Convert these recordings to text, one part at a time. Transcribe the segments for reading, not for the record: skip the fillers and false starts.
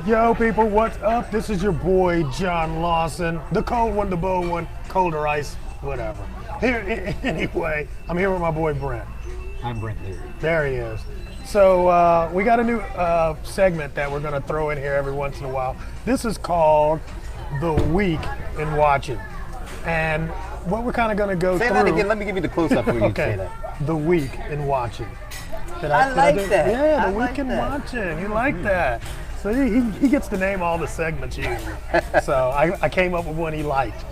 Yo, people, what's up? This is your boy, John Lawson. The cold one, the bold one, cold or ice, whatever. Here, anyway, I'm here with my boy, Brent. I'm Brent Leary. There he is. So we got a new segment that we're going to throw in here every once in a while. This is called The Week in Watching. And what we're kind of going to go through... Say that again. Let me give you the close-up where you okay. say that. The Week in Watching. I like that. Yeah, I The like Week in that. Watching. You like that. So he gets to name all the segments usually. So I came up with one he liked.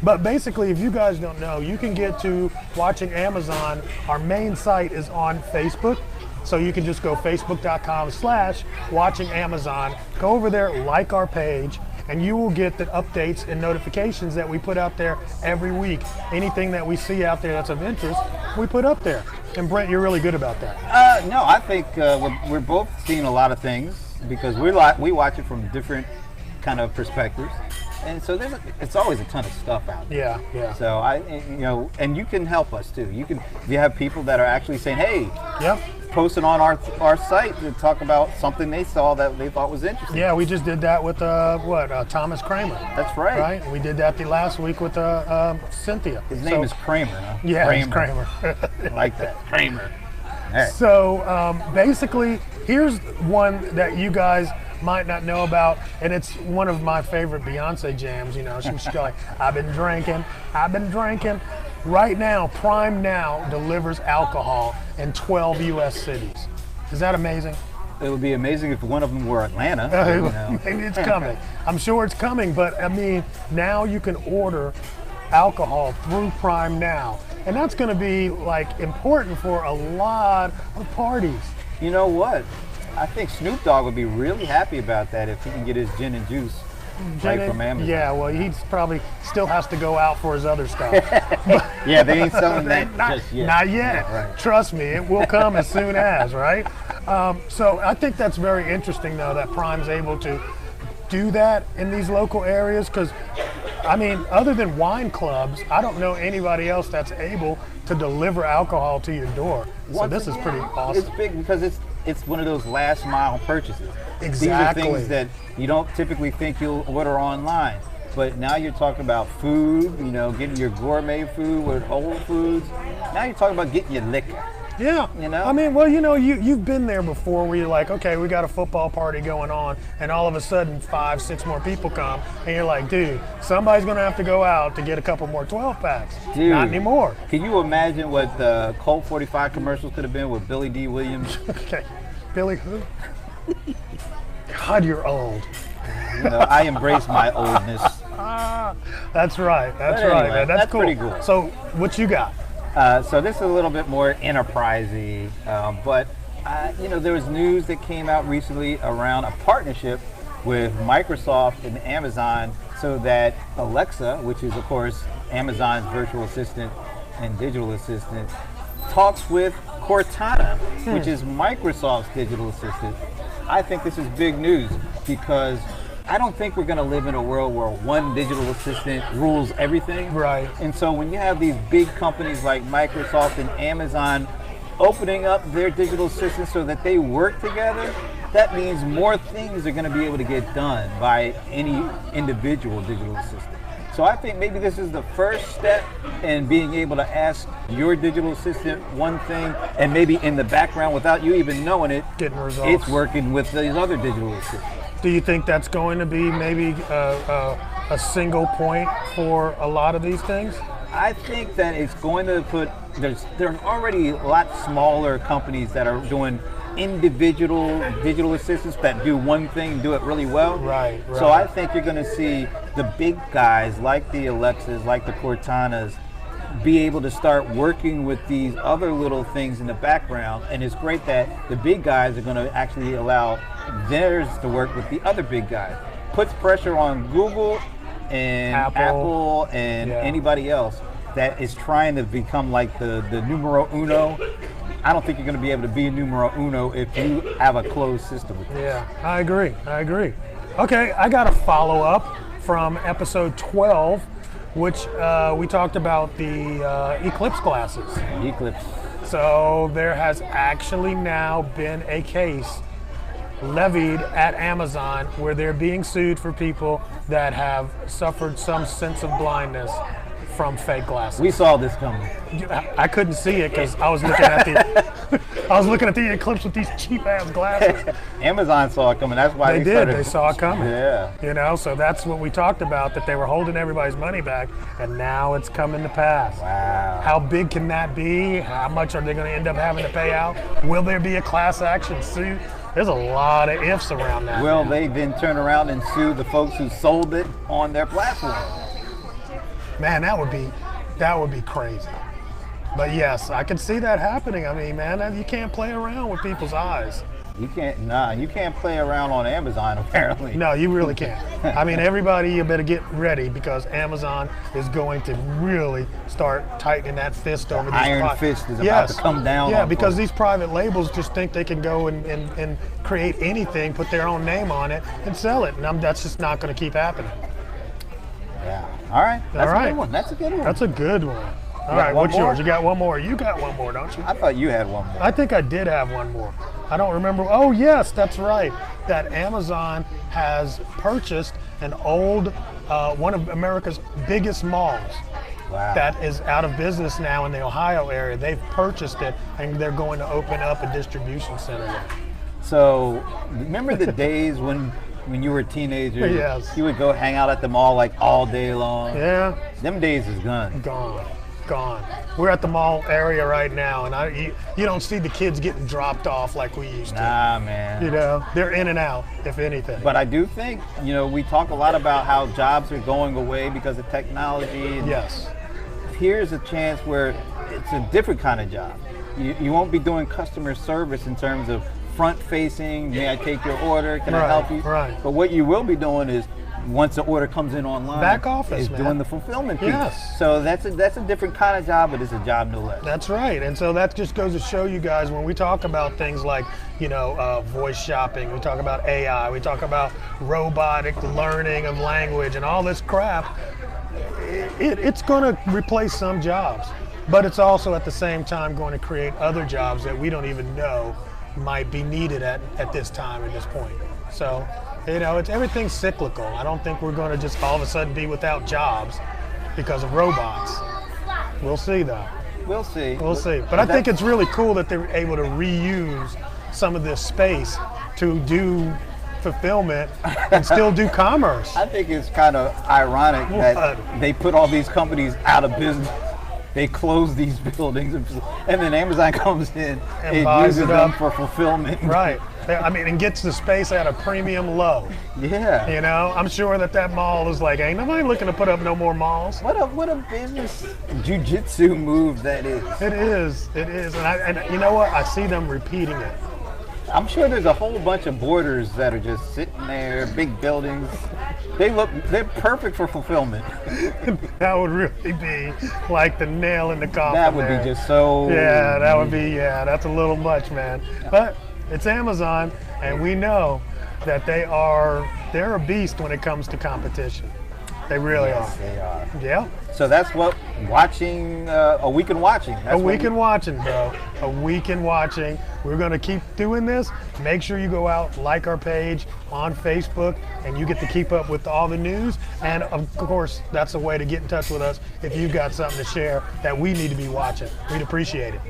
But basically, if you guys don't know, you can get to Watching Amazon. Our main site is on Facebook. So you can just go facebook.com/Watching Amazon. Go over there, like our page, and you will get the updates and notifications that we put out there every week. Anything that we see out there that's of interest, we put up there. And Brent, you're really good about that. No, I think we're both seeing a lot of things because we watch it from different kind of perspectives. And so it's always a ton of stuff out there. Yeah. So and you can help us too. You have people that are actually saying, hey, Yep. posting on our site to talk about something they saw that they thought was interesting. Yeah, we just did that with Thomas Kramer. That's right. Right. We did that the last week with Cynthia. His name is Kramer, huh? Yeah, Kramer. it's Kramer. I like that. Kramer. All right. So basically, here's one that you guys might not know about, and it's one of my favorite Beyonce jams. You know, she was like, I've been drinking. Right now, Prime Now delivers alcohol in 12 U.S. cities. Is that amazing? It would be amazing if one of them were Atlanta. Maybe it's coming. I'm sure it's coming, but I mean, now you can order alcohol through Prime Now, and that's going to be like important for a lot of parties. You know what? I think Snoop Dogg would be really happy about that if he can get his gin and juice right from Amazon. Yeah, well, he probably still has to go out for his other stuff. Yeah, they ain't selling that just yet. Not yet. Yeah, right. Trust me, it will come as soon as, right? So I think that's very interesting, though, that Prime's able to do that in these local areas because, I mean, other than wine clubs, I don't know anybody else that's able to deliver alcohol to your door. So this is pretty awesome. It's big because it's one of those last mile purchases. Exactly. These are things that you don't typically think you'll order online. But now you're talking about food, getting your gourmet food with Whole Foods. Now you're talking about getting your liquor. Yeah. I mean, well, you've been there before where you're like, okay, we got a football party going on, and all of a sudden 5, 6 more people come, and you're like, dude, somebody's going to have to go out to get a couple more 12-packs. Dude, not anymore. Can you imagine what the Colt 45 commercials could have been with Billy D. Williams? Okay. Billy who? God, you're old. I embrace my oldness. That's right. That's But right, anyway, man. That's cool. pretty cool. So what you got? So this is a little bit more enterprisey, but there was news that came out recently around a partnership with Microsoft and Amazon so that Alexa, which is of course Amazon's virtual assistant and digital assistant, talks with Cortana, which is Microsoft's digital assistant. I think this is big news because I don't think we're going to live in a world where one digital assistant rules everything. Right. And so when you have these big companies like Microsoft and Amazon opening up their digital assistants so that they work together, that means more things are going to be able to get done by any individual digital assistant. So I think maybe this is the first step in being able to ask your digital assistant one thing, and maybe in the background, without you even knowing it, Getting results. it's working with these other digital assistants. Do you think that's going to be maybe a single point for a lot of these things? I think that it's going to there's already a lot smaller companies that are doing individual digital assistants that do one thing and do it really well. Right. So I think you're going to see the big guys like the Alexas, like the Cortanas, be able to start working with these other little things in the background. And it's great that the big guys are going to actually allow theirs to work with the other big guys. Puts pressure on Google and Apple and anybody else that is trying to become like the numero uno. I don't think you're going to be able to be a numero uno if you have a closed system with this. Yeah, I agree. Okay, I got a follow-up from episode 12, which we talked about the Eclipse Glasses. Eclipse. So there has actually now been a case levied at Amazon where they're being sued for people that have suffered some sense of blindness from fake glasses. We saw this coming. I couldn't see it because I was looking at the I was looking at the Eclipse with these cheap ass glasses. Amazon saw it coming. That's why They did. They saw it coming. Yeah. You know, so that's what we talked about, that they were holding everybody's money back, and now it's coming to pass. Wow. How big can that be? How much are they going to end up having to pay out? Will there be a class action suit? There's a lot of ifs around that. Will they then turn around and sue the folks who sold it on their platform? Man, that would be crazy. But yes, I can see that happening. I mean, man, you can't play around with people's eyes. You can't play around on Amazon apparently. No, you really can't. I mean, everybody, you better get ready because Amazon is going to really start tightening that fist over these Iron fist is about to come down. Yeah, on because folks. these private labels just think they can go and create anything, put their own name on it, and sell it. And that's just not going to keep happening. Yeah. All right. That's All right. a good one. That's a good one. That's a good one. All right, one what's more? yours? You got one more. You got one more, don't you? I thought you had one more. I think I did have one more. I don't remember. Oh, yes, that's right. That Amazon has purchased an old, one of America's biggest malls. Wow. That is out of business now in the Ohio area. They've purchased it, and they're going to open up a distribution center there. So, remember the days when you were a teenager? Yes. You would go hang out at the mall like all day long. Yeah. Them days is gone. Gone. We're at the mall area right now, and you don't see the kids getting dropped off like we used to. Nah, man. You know, they're in and out, if anything. But I do think, we talk a lot about how jobs are going away because of technology. And yes. Here's a chance where it's a different kind of job. You won't be doing customer service in terms of front-facing, may I take your order, can I help you? Right. But what you will be doing is, once the order comes in online, back office, is man. doing the fulfillment piece. Yes. So that's a different kind of job, but it's a job no less. That's right. And so that just goes to show you guys, when we talk about things like, voice shopping, we talk about AI, we talk about robotic learning of language and all this crap, it's going to replace some jobs. But it's also at the same time going to create other jobs that we don't even know might be needed at this time, at this point. So, everything's cyclical. I don't think we're going to just all of a sudden be without jobs because of robots. We'll see, though. We'll see. We'll see. But I think it's really cool that they're able to reuse some of this space to do fulfillment and still do commerce. I think it's kind of ironic that they put all these companies out of business. They close these buildings, and then Amazon comes in and uses them for fulfillment. Right. And gets the space at a premium low. Yeah. I'm sure that mall is like, ain't nobody looking to put up no more malls. What a business jujitsu move that is. It is. And you know what? I see them repeating it. I'm sure there's a whole bunch of borders that are just sitting there, big buildings. They're perfect for fulfillment. That would really be like the nail in the coffin. That would be just so. Yeah, that would be. Yeah, that's a little much, man. But it's Amazon, and we know that they're a beast when it comes to competition. They really are. They are. Yeah. So that's what watching, a week in watching. A week in watching, bro. A week in watching. We're going to keep doing this. Make sure you go out, like our page on Facebook, and you get to keep up with all the news. And of course, that's a way to get in touch with us if you've got something to share that we need to be watching. We'd appreciate it.